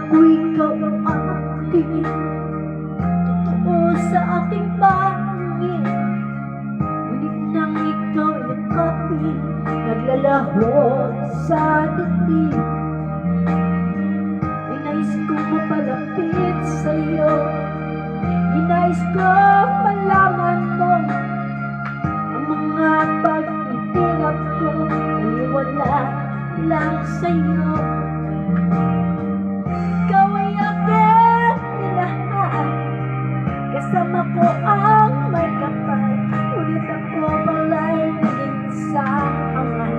Kung ikaw ang aking totoo sa aking pangingin, ngunit nang ikaw yakapin, naglalaho sa dibdib. Inais kong mapalapit sa'yo, inais kong malaman mo ang mga pag-itirap ko ay wala lang sa'yo. Ikaw ay aking minahal, kasama ko ang may kapal, ngunit ako pala'y naging isang hangal,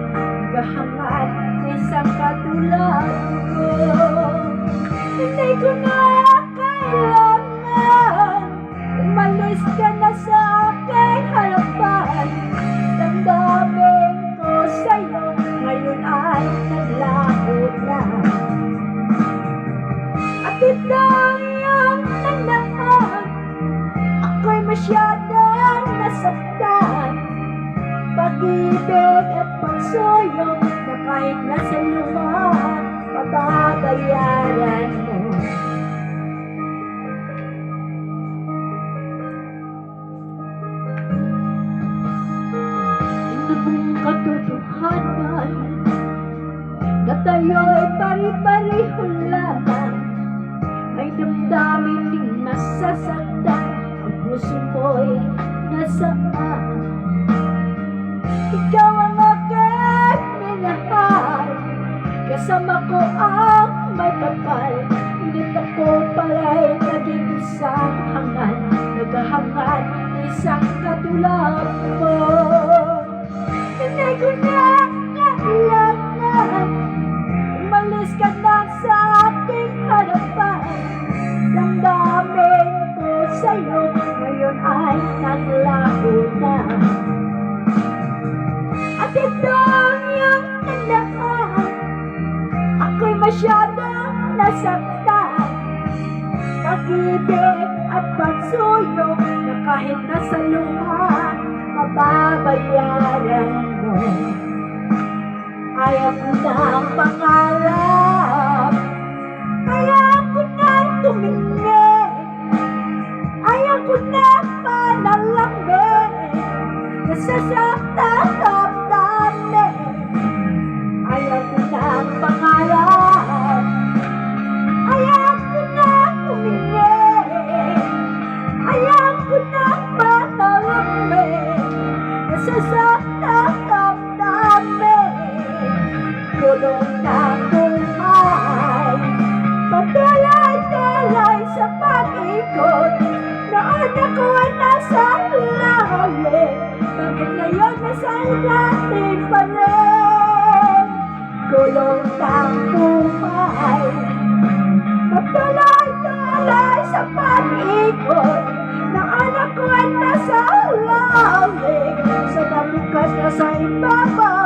naghahangad na isang katulad ko. Hindi ko na kailangan umalis ka na sa aking harapan. Damdamin ko sa'yo ngayon ay naglaho na, at ito ang iyong tandaan, ako'y masyadong nasaktan. Pag-ibig at pagsuyo na kahit nasa luma, mababayaran mo. Ito mong katotohanan na tayo'y pari-pareho lamang, may damdamin ding nasasaktan, ang puso mo'y nasaan. Ikaw ang aking minahal, kasama ko ang may kapal, ngunit ako pala'y naging isang hangal, naghahangad na isang katulad mo. Hindi ko na kailangan umalis ka na sa aking harapan. Damdamin ko sa'yo ngayon ay naglaho na, at ito ang iyong tandaan, ako'y masyadong nasaktan. Pag-ibig at pagsuyo na kahit nasa luma, mababayaran mo. Ayaw ko ng pangarap, ayaw ko ng tumingin, ayaw ko ng panalangin, nasasaktan damdamin. Ayaw ko ng pangarap, ayaw ko ng tumingin, ayaw ko ng panalangin, nasasaktan damdamin. Kulong ng buhay, patuloy-tuloy sa pag-ikot, noon ako ay nasa lalim, bakit ngayon nasa natin pa rin? Kulong ng buhay, patuloy-tuloy sa pag-ikot, noon ako ay nasa lalim, sa nabukas na sa ibaba.